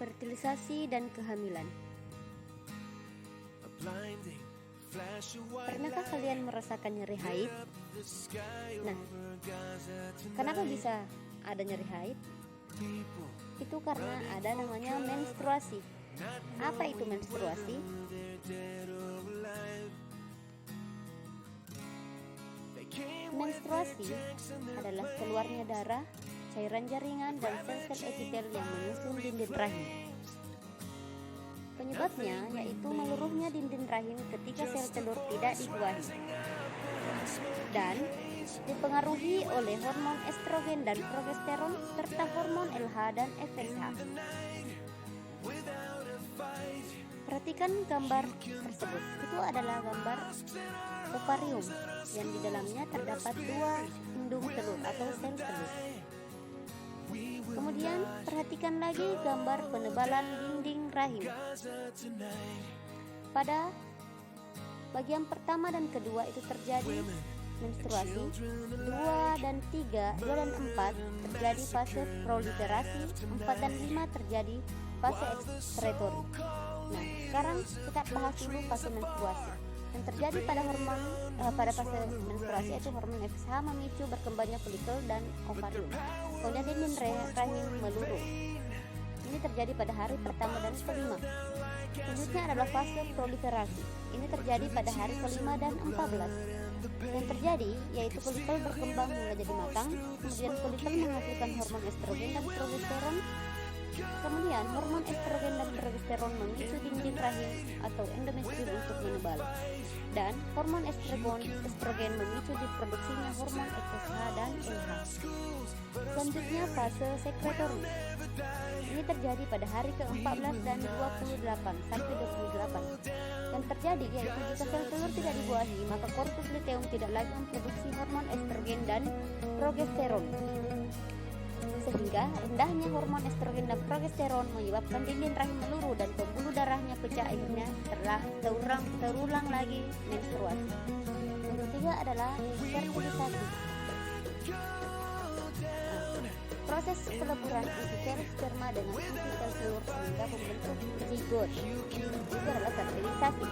Fertilisasi dan kehamilan. Pernahkah kalian merasakan nyeri haid? Nah, kenapa bisa ada nyeri haid? Itu karena ada namanya menstruasi. Apa itu menstruasi? Menstruasi adalah keluarnya darah, cairan jaringan, dan sel-sel epitel yang menyusun dinding rahim. Penyebabnya yaitu meluruhnya dinding rahim ketika sel telur tidak dibuahi dan dipengaruhi oleh hormon estrogen dan progesteron serta hormon LH dan FSH. Perhatikan gambar tersebut. Itu adalah gambar ovarium yang di dalamnya terdapat 2 indung telur atau sel telur. Kemudian perhatikan lagi gambar penebalan dinding rahim. Pada bagian pertama dan kedua itu terjadi menstruasi, 2 dan 4 terjadi fase proliferasi, 4 dan 5 terjadi fase ekskretori. Nah, sekarang kita bahas dulu fase menstruasi. Yang terjadi pada fase menstruasi yaitu hormon FSH memicu berkembangnya folikel dan ovarium. Kemudian dinding rahim meluruh. Ini terjadi pada hari pertama dan kelima. Selanjutnya adalah fase proliferasi. Ini terjadi pada hari kelima dan 14. Yang terjadi yaitu folikel berkembang hingga jadi matang. Kemudian folikel menghasilkan hormon estrogen dan progesteron. Kemudian hormon estrogen dan progesteron memicu dinding rahim atau endometrium untuk menebal. Dan hormon estrogen memicu diproduksinya hormon FSH dan LH. Selanjutnya fase sekretori. Ini terjadi pada hari ke-14 dan 28 sampai 28. Yang terjadi yaitu jika sel telur tidak dibuahi, maka korpus luteum tidak lagi memproduksi hormon estrogen dan progesteron. Sehingga rendahnya hormon estrogen dan progesteron menyebabkan dinding rahim meluruh dan pembuluh darahnya pecah, akhirnya terulang lagi menstruasi. Yang ketiga adalah fertilisasi. Proses peleburan inti sel sperma dengan inti sel telur sehingga membentuk zigot. Itu adalah fertilisasi.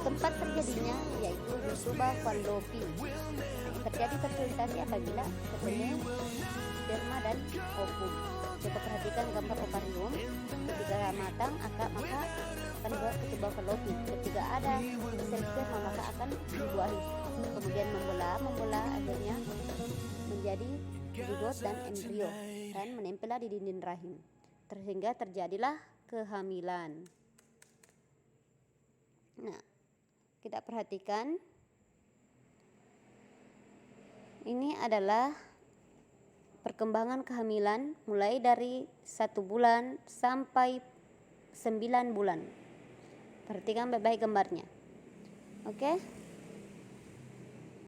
Tempat terjadinya yaitu di tuba fallopi. Terjadi fertilisasi apabila ketemu sperma dan ovum. Coba perhatikan gambar ovarium. Ketika matang maka akan dibawa ke tuba fallopi. Ketika ada sel sperma maka akan dibuahi. Kemudian membelah akhirnya menjadi zigot dan embrio dan menempellah di dinding rahim. Sehingga terjadilah kehamilan. Nah, kita perhatikan. Ini adalah perkembangan kehamilan mulai dari 1 bulan sampai 9 bulan. Perhatikan baik-baik gambarnya. Oke?